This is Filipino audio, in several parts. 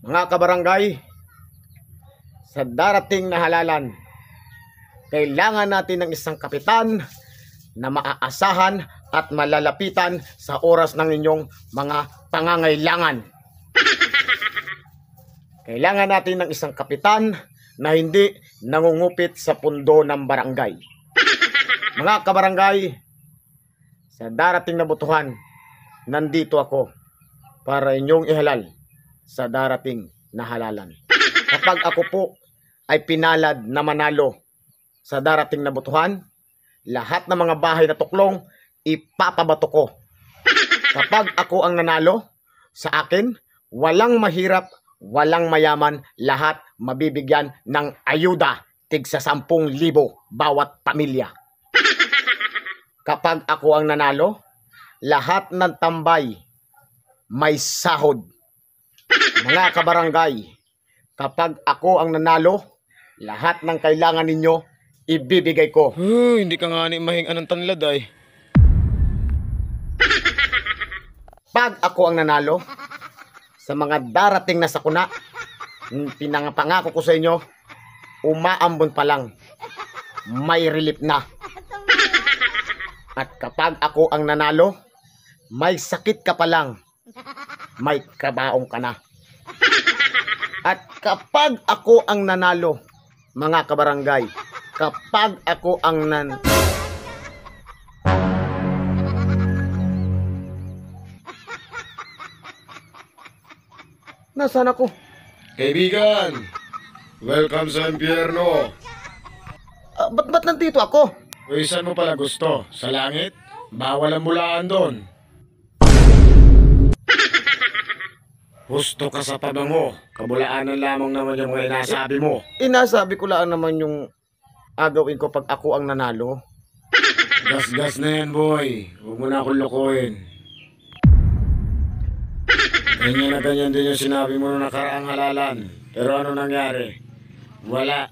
Mga kabarangay, sa darating na halalan, kailangan natin ng isang kapitan na maaasahan at malalapitan sa oras ng inyong mga pangangailangan. Kailangan natin ng isang kapitan na hindi nangungupit sa pundo ng barangay. Mga kabarangay, sa darating na botohan, nandito ako para inyong ihalal sa darating na halalan. Kapag ako po ay pinalad na manalo sa darating na botohan, lahat ng mga bahay na tuklong ipapabato ko. Kapag ako ang nanalo, sa akin, walang mahirap, walang mayaman, lahat mabibigyan ng ayuda tig sa 10,000 bawat pamilya. Kapag ako ang nanalo, lahat ng tambay may sahod. Mga kabarangay, kapag ako ang nanalo, lahat ng kailangan ninyo ibibigay ko. Hindi ka nga ni mahingan ng tanlad ay. Pag ako ang nanalo, sa mga darating na sakuna, pinangapangako ko sa inyo, umaambon pa lang, may relief na. At kapag ako ang nanalo, may sakit ka pa lang, may kabaong ka na. At kapag ako ang nanalo, mga kabarangay, kapag ako ang Nasaan ako? Kaibigan, welcome sa impyerno. Ba't nandito ako? Uy, saan mo pala gusto? Sa langit? Bawal ang mulaan doon. Husto ka sa pabango. Kabulaanan lamang naman yung mga inasabi mo. Inasabi ko lang naman yung agawin ko pag ako ang nanalo. Gas-gas na yan, boy. Huwag mo na akong lokohin. Ganyan na ganyan din yung sinabi mo nung nakaraang halalan. Pero ano nangyari? Wala.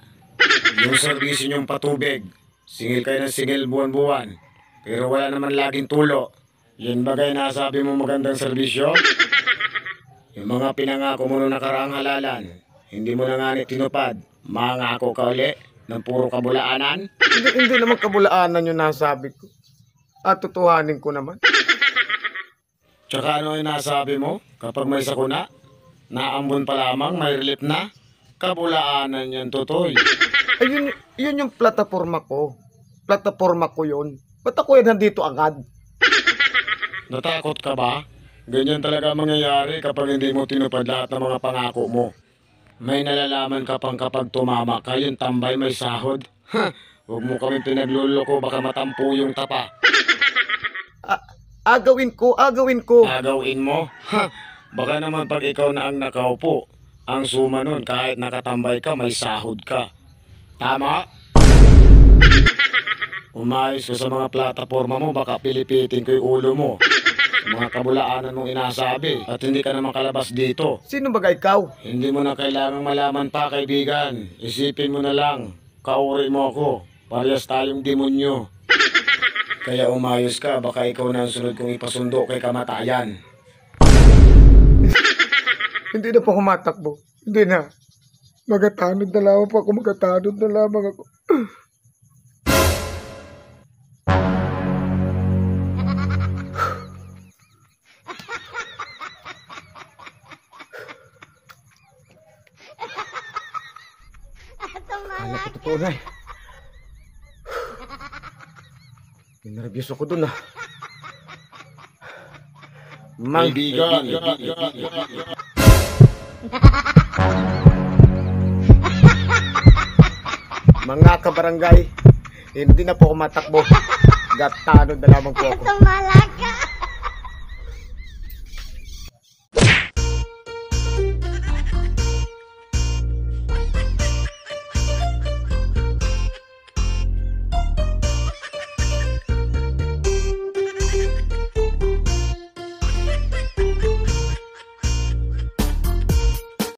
Yung servisyo niyong patubig. Singil kayo ng singil buwan-buwan. Pero wala naman laging tulo. Yan bagay nasabi mo magandang serbisyo? Yung mga pinangako mo nung nakaraang halalan, hindi mo na nga tinupad. Mangako ka uli ng puro kabulaanan? Hindi naman kabulaanan yung nasabi ko. At tutuhanin ko naman. Tsaka ano yung nasabi mo? Kapag may sakuna, naambon pa lamang, may relief na. Kabulaanan yan, tutoy. Ayun, yun yung plataforma ko. Plataforma ko yun. Ba't ako yan nandito agad? Natakot ka ba? Ganyan talaga mangyayari kapag hindi mo tinupad lahat ng mga pangako mo. May nalalaman ka pang kapag tumama ka, yung tambay may sahod. Huwag mo kami pinagluloko, baka matampo yung tapa. Agawin ko. Agawin mo? Baka naman pag ikaw na ang nakaupo, ang suma nun kahit nakatambay ka, may sahod ka. Tama? Umayos ka sa mga plataforma mo, baka pilipitin ko yung ulo mo. Mga kabulaanan mong inasabi at hindi ka na makalabas dito. Sino ba ikaw? Hindi mo na kailangang malaman pa, kaibigan. Isipin mo na lang, kauri mo ako. Parehas tayong demonyo. Kaya umayos ka, baka ikaw na ang sunod kong ipasundo kay kamatayan. Hindi na po kumatakbo. Hindi na. Magatanod na lamang po ako. Magatanod na lamang ako. Ano ko totoo na eh. Nervyos ako dun ah. Kaibigan. Mga kabarangay, hindi na po ako matakbo. Gatanod na lamang po ako. Tumalaga.